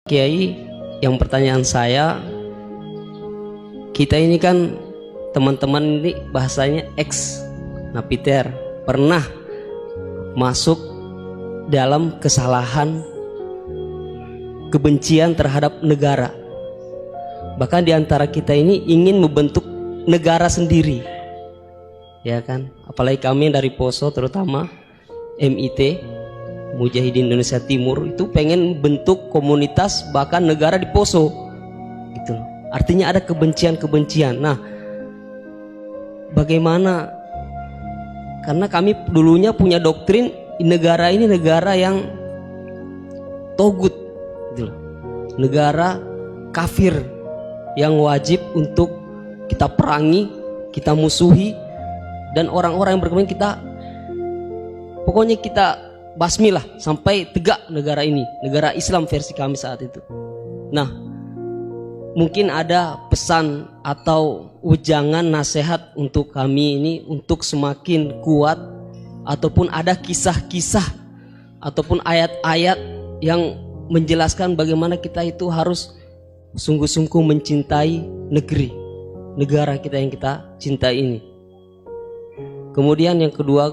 Kiai, yang pertanyaan saya, kita ini kan teman-teman ini bahasanya ex napiter, pernah masuk dalam kesalahan kebencian terhadap negara. Bahkan diantara kita ini ingin membentuk negara sendiri, ya kan? Apalagi kami dari Poso, terutama MIT Mujahidin Indonesia Timur, itu pengen bentuk komunitas bahkan negara di Poso gitu. Artinya ada kebencian-kebencian. Nah, bagaimana? Karena kami dulunya punya doktrin negara ini negara yang togut gitu. Negara kafir yang wajib untuk kita perangi, kita musuhi, dan orang-orang yang berkembang kita pokoknya kita basmilah sampai tegak negara ini, negara Islam versi kami saat itu. Nah, mungkin ada pesan atau ujangan nasihat untuk kami ini untuk semakin kuat, ataupun ada kisah-kisah ataupun ayat-ayat yang menjelaskan bagaimana kita itu harus sungguh-sungguh mencintai negara kita yang kita cintai ini. Kemudian yang kedua,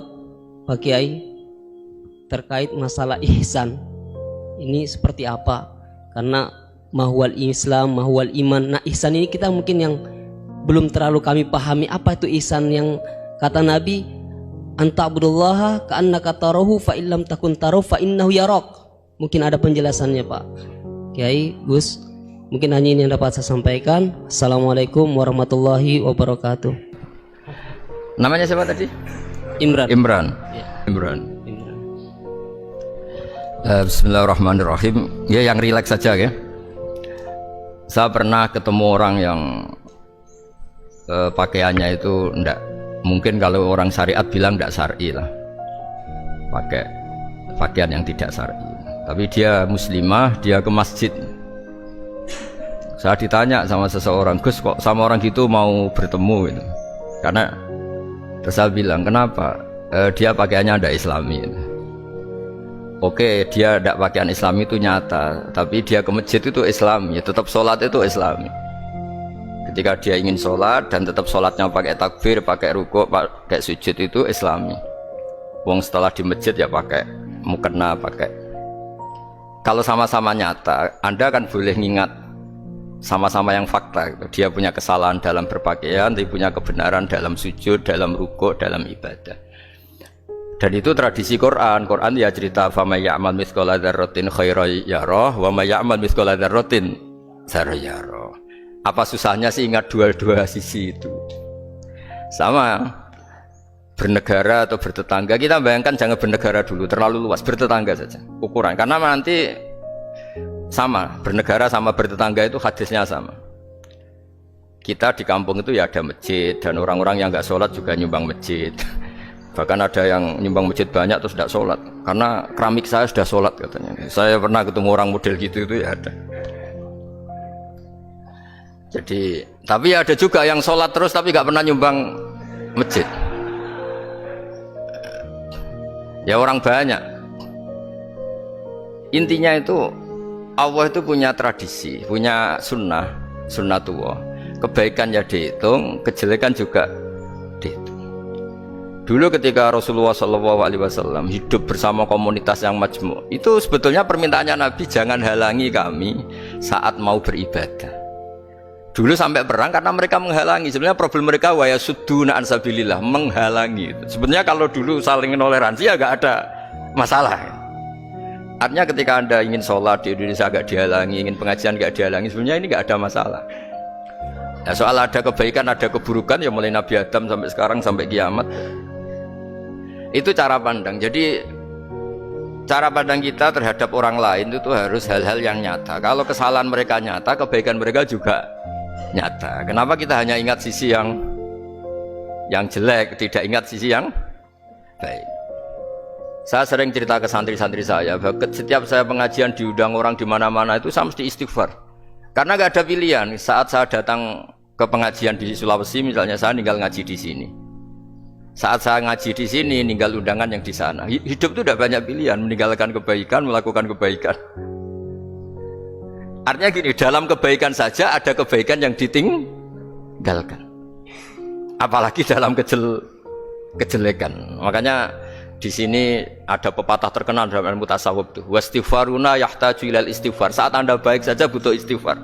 Pak Kiai, terkait masalah ihsan ini seperti apa? Karena mahwal Islam, mahwal iman. Nah, ihsan ini kita mungkin yang belum terlalu kami pahami. Apa itu ihsan yang kata Nabi, anta'budullaha ka'annaka tarahu fa illam takun tarahu fa innahu yarak. Mungkin ada penjelasannya, Pak Kiai, Gus. Mungkin hanya ini yang dapat saya sampaikan. Assalamualaikum warahmatullahi wabarakatuh. Namanya siapa tadi? Imran. Ya. Imran. Bismillahirrahmanirrahim. Ya, yang rileks saja ya. Saya pernah ketemu orang yang pakaiannya itu enggak, mungkin kalau orang syariat bilang enggak syar'i lah, pakai pakaian yang tidak syar'i. Tapi dia muslimah, dia ke masjid. Saya ditanya sama seseorang, Gus, kok sama orang gitu mau bertemu gitu. Karena saya bilang, kenapa? Dia pakaiannya enggak islami gitu. Oke, dia tidak pakaian Islam itu nyata, tapi dia ke masjid itu Islami, tetap sholat itu Islami. Ketika dia ingin sholat dan tetap sholatnya pakai takbir, pakai rukuk, pakai sujud itu Islami. Wong setelah di masjid ya pakai mukena, pakai. Kalau sama-sama nyata, Anda kan boleh ngingat sama-sama yang fakta. Gitu. Dia punya kesalahan dalam berpakaian, dia punya kebenaran dalam sujud, dalam rukuk, dalam ibadah. Dan itu tradisi Quran. Quran ya cerita famay ya'mal mithqala dzarratin khairan yarah wa may ya'mal mithqala dzarratin syarran yarah. Apa susahnya sih ingat dua-dua sisi itu? Sama bernegara atau bertetangga, kita bayangkan jangan bernegara dulu, terlalu luas, bertetangga saja ukuran. Karena nanti sama, bernegara sama bertetangga itu hadisnya sama. Kita di kampung itu ya ada masjid, dan orang-orang yang nggak sholat juga nyumbang masjid. Bahkan ada yang nyumbang masjid banyak terus tidak sholat karena keramik saya sudah sholat katanya. Saya pernah ketemu orang model gitu itu ya ada. Jadi, tapi ada juga yang sholat terus tapi nggak pernah nyumbang masjid. Ya orang banyak. Intinya itu Allah itu punya tradisi, punya sunnatullah. Kebaikan ya dihitung, kejelekan juga dihitung. Dulu ketika Rasulullah SAW hidup bersama komunitas yang majmu', itu sebetulnya permintaannya Nabi, jangan halangi kami saat mau beribadah. Dulu sampai perang karena mereka menghalangi. Sebenarnya problem mereka wa yasudduna an sabilillah, menghalangi. Sebenarnya kalau dulu saling toleransi ya gak ada masalah. Artinya ketika Anda ingin sholat di Indonesia gak dihalangi, ingin pengajian gak dihalangi, sebenarnya ini gak ada masalah. Ya, soal ada kebaikan, ada keburukan, ya mulai Nabi Adam sampai sekarang, sampai kiamat. Itu cara pandang. Jadi cara pandang kita terhadap orang lain itu harus hal-hal yang nyata. Kalau kesalahan mereka nyata, kebaikan mereka juga nyata. Kenapa kita hanya ingat sisi yang jelek, tidak ingat sisi yang baik? Saya sering cerita ke santri-santri saya, bahwa setiap saya pengajian diundang orang di mana-mana itu saya mesti istighfar. Karena gak ada pilihan. Saat saya datang ke pengajian di Sulawesi misalnya, saya tinggal ngaji di sini. Saat saya ngaji di sini, ninggal undangan yang di sana. Hidup itu tidak banyak pilihan, meninggalkan kebaikan, melakukan kebaikan. Artinya gini, dalam kebaikan saja ada kebaikan yang ditinggalkan. Apalagi dalam kejelekan. Makanya di sini ada pepatah terkenal dalam ilmu tasawuf tuh. Wastighfaruna yahtaju ilal istighfar. Saat Anda baik saja butuh istighfar.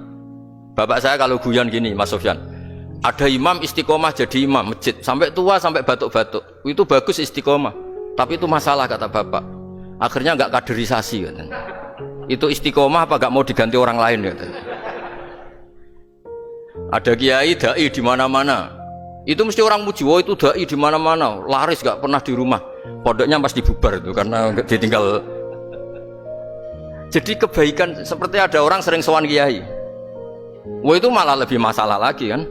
Bapak saya kalau guyon gini, Mas Sofyan. Ada imam istiqomah jadi imam masjid sampai tua sampai batuk-batuk. Itu bagus istiqomah. Tapi itu masalah kata Bapak. Akhirnya enggak kaderisasi katanya. Itu istiqomah apa enggak mau diganti orang lain katanya. Ada kiai dai di mana-mana. Itu mesti orang muji, oh itu dai di mana-mana, laris enggak pernah di rumah. Pondoknya pasti bubar itu karena ditinggal. Jadi kebaikan seperti ada orang sering sowan kiai. Wah itu malah lebih masalah lagi kan.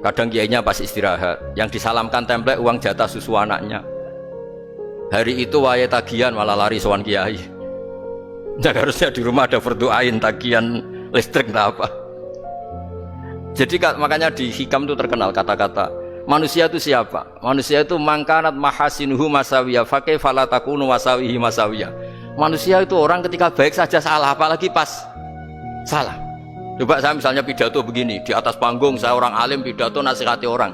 Kadang kiainya pas istirahat, yang disalamkan template uang jatah susu anaknya. Hari itu waya tagihan malah lari sowan kiai. Jadi harusnya di rumah ada berdoain tagihan listrik entah apa. Jadi makanya di hikam itu terkenal kata-kata manusia itu siapa? Manusia itu mangkanat mahasinuhu masawiyah fakih falatakunu masawihi masawiyah. Manusia itu orang ketika baik saja salah, apalagi pas salah. Coba saya misalnya pidato begini, di atas panggung saya orang alim pidato nasihati orang.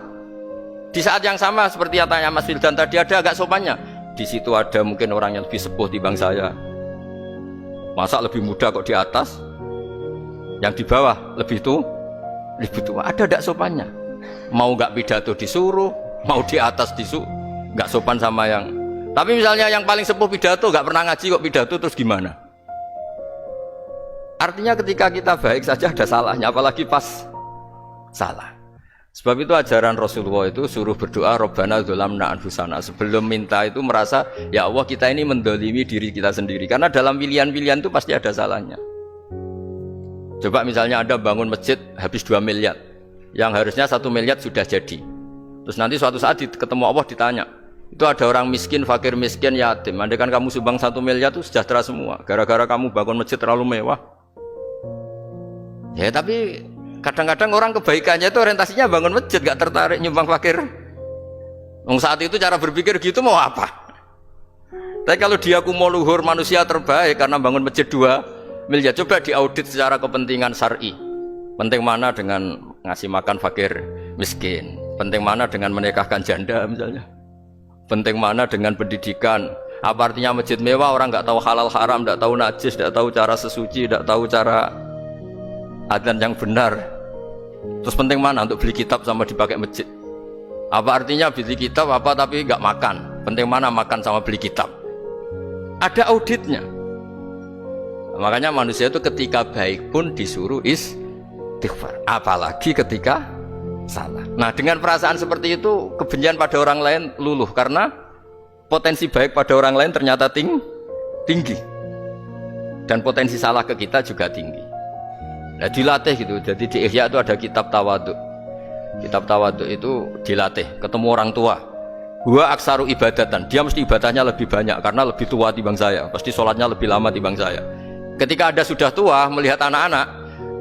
Di saat yang sama seperti yang tanya Mas Wildan tadi, ada agak sopannya. Di situ ada mungkin orang yang lebih sepuh dibanding saya. Masa lebih muda kok di atas, yang di bawah lebih tua. Ada tidak sopannya? Mau nggak pidato disuruh, mau di atas disuruh, nggak sopan sama yang. Tapi misalnya yang paling sepuh pidato nggak pernah ngaji kok pidato terus gimana? Artinya ketika kita baik saja ada salahnya, apalagi pas salah. Sebab itu ajaran Rasulullah itu suruh berdoa Rabbana dzolamna anfusana. Sebelum minta itu merasa ya Allah kita ini mendolimi diri kita sendiri. Karena dalam pilihan-pilihan itu pasti ada salahnya. Coba misalnya Anda bangun masjid habis 2 miliar. Yang harusnya 1 miliar sudah jadi. Terus nanti suatu saat ketemu Allah ditanya. Itu ada orang miskin, fakir miskin, yatim. Andai kan kamu sumbang 1 miliar itu sejahtera semua. Gara-gara kamu bangun masjid terlalu mewah. Ya tapi kadang-kadang orang kebaikannya itu orientasinya bangun masjid, gak tertarik nyumbang fakir. Saat itu cara berpikir gitu mau apa? Tapi kalau dia kumuluhur manusia terbaik karena bangun masjid 2 miliar, coba diaudit secara kepentingan syar'i. Penting mana dengan ngasih makan fakir miskin? Penting mana dengan menikahkan janda misalnya? Penting mana dengan pendidikan? Apa artinya masjid mewah orang nggak tahu halal haram, nggak tahu najis, nggak tahu cara sesuci, nggak tahu cara adzan yang benar. Terus penting mana untuk beli kitab sama dipakai masjid? Apa artinya beli kitab apa tapi nggak makan? Penting mana makan sama beli kitab? Ada auditnya. Makanya manusia itu ketika baik pun disuruh istighfar, apalagi ketika salah. Nah dengan perasaan seperti itu kebencian pada orang lain luluh karena potensi baik pada orang lain ternyata tinggi dan potensi salah ke kita juga tinggi. Nah dilatih gitu. Jadi di Ihya itu ada kitab tawaduk. Kitab tawaduk itu dilatih ketemu orang tua. Gua aksaru ibadatan, dia mesti ibadahnya lebih banyak karena lebih tua timbang saya, pasti sholatnya lebih lama timbang saya. Ketika Anda sudah tua melihat anak-anak,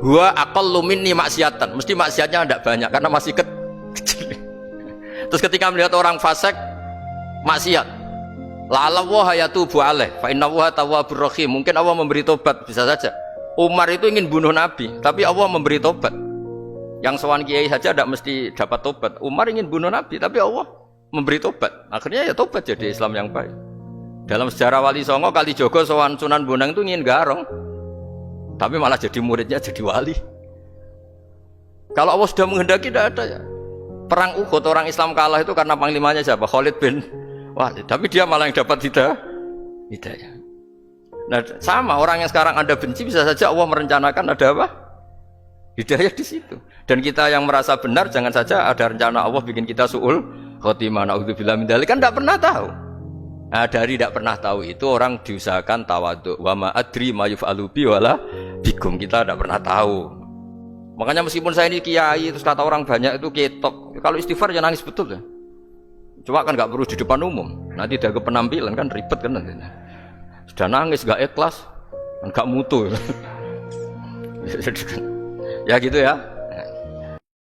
gua aqallu minni maksiatan, mesti maksiatnya tidak banyak karena masih kecil. Terus ketika melihat orang fasik maksiat, la Allah yatubu alaih fa innallaha tawwabur rahim, mungkin Allah memberi tobat, bisa saja. Umar itu ingin bunuh Nabi, tapi Allah memberi tobat. Yang sowan kiai saja tidak mesti dapat tobat. Umar ingin bunuh Nabi, tapi Allah memberi tobat. Akhirnya ya tobat jadi Islam yang baik. Dalam sejarah Wali Songo, Kalijogo sowan Sunan Bonang itu ingin garong, tapi malah jadi muridnya jadi wali. Kalau Allah sudah menghendaki tidak ada ya. Perang Uhud orang Islam kalah itu karena panglimanya siapa? Khalid bin Walid. Tapi dia malah yang dapat hidayah. Nah sama orang yang sekarang Anda benci bisa saja Allah merencanakan ada apa? Hidayah di situ. Dan kita yang merasa benar jangan saja ada rencana Allah bikin kita su'ul khotimah, na'udzubillah min dzalik, kan tidak pernah tahu. Nah dari tidak pernah tahu itu orang diusahakan tawaduk. Wa ma adri ma yuf'alu bi wala bikum, kita tidak pernah tahu. Makanya meskipun saya ini kiai terus kata orang banyak itu ketok, kalau istighfar jangan nangis betul ya. Cuma kan nggak perlu di depan umum. Nanti ada penampilan kan ribet kan nanti. Sudah nangis gak ikhlas, gak mutu. Ya gitu ya.